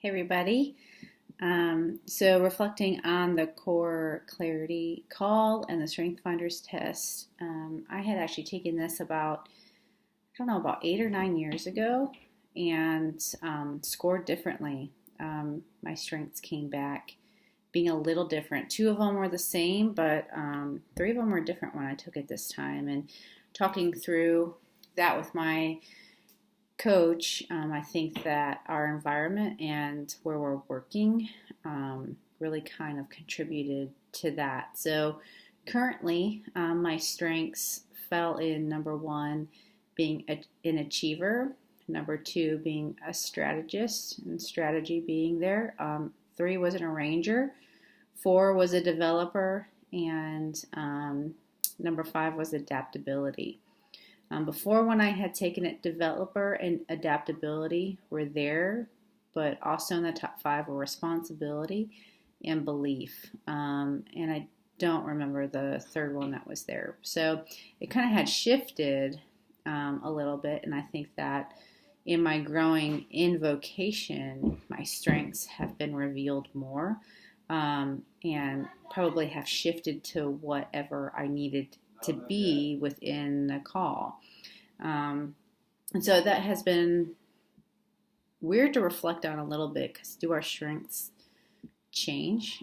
Hey everybody. So reflecting on the core clarity call and the Strength Finders test, I had actually taken this about 8 or 9 years ago and scored differently. My strengths came back being a little different. Two of them were the same, but three of them were different when I took it this time. And talking through that with my coach, I think that our environment and where we're working really kind of contributed to that. So currently, my strengths fell in number one, being an achiever, number two, being a strategist, and strategy being there. Three was an arranger, four was a developer, and number five was adaptability. Before, when I had taken it, developer and adaptability were there, but also in the top five were responsibility and belief. And I don't remember the third one that was there. So it kind of had shifted a little bit, and I think that in my growing in vocation, my strengths have been revealed more and probably have shifted to whatever I needed to be within the call. And so that has been weird to reflect on a little bit, because do our strengths change?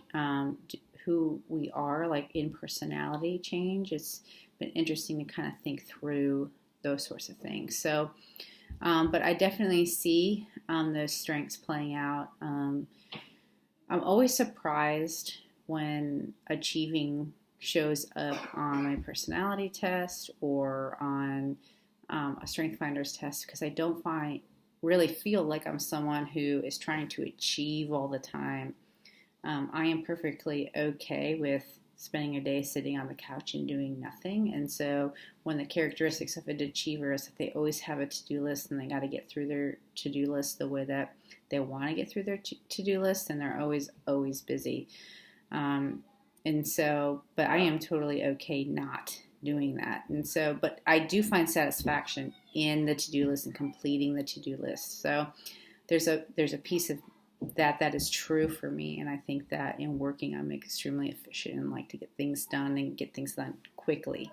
Who we are, like in personality, change? It's been interesting to kind of think through those sorts of things. So, but I definitely see those strengths playing out. I'm always surprised when achieving shows up on my personality test or on a Strength Finders test, because I don't really feel like I'm someone who is trying to achieve all the time. I am perfectly okay with spending a day sitting on the couch and doing nothing. And so when the characteristics of an achiever is that they always have a to-do list and they got to get through their to-do list the way that they want to get through their to-do list, and they're always busy. And so, but I am totally okay not doing that. And so, but I do find satisfaction in the to-do list and completing the to-do list. So there's a piece of that is true for me. And I think that in working, I'm extremely efficient and like to get things done and get things done quickly.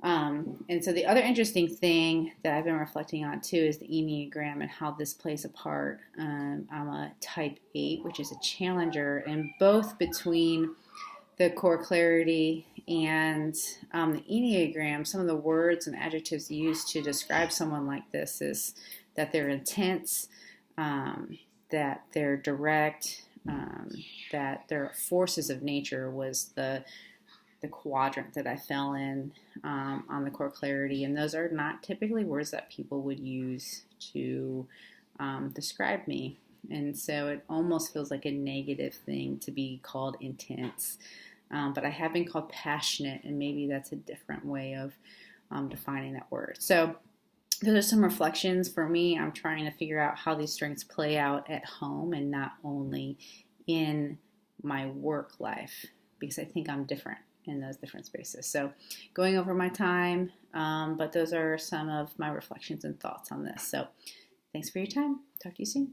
And so the other interesting thing that I've been reflecting on too is the Enneagram and how this plays a part. I'm a type 8, which is a challenger, and both between the core clarity and the Enneagram, some of the words and adjectives used to describe someone like this is that they're intense, that they're direct, that they're forces of nature was the quadrant that I fell in on the core clarity. And those are not typically words that people would use to describe me. And so it almost feels like a negative thing to be called intense. But I have been called passionate, and maybe that's a different way of defining that word. So those are some reflections for me. I'm trying to figure out how these strengths play out at home and not only in my work life, because I think I'm different in those different spaces. So going over my time, but those are some of my reflections and thoughts on this. So thanks for your time. Talk to you soon.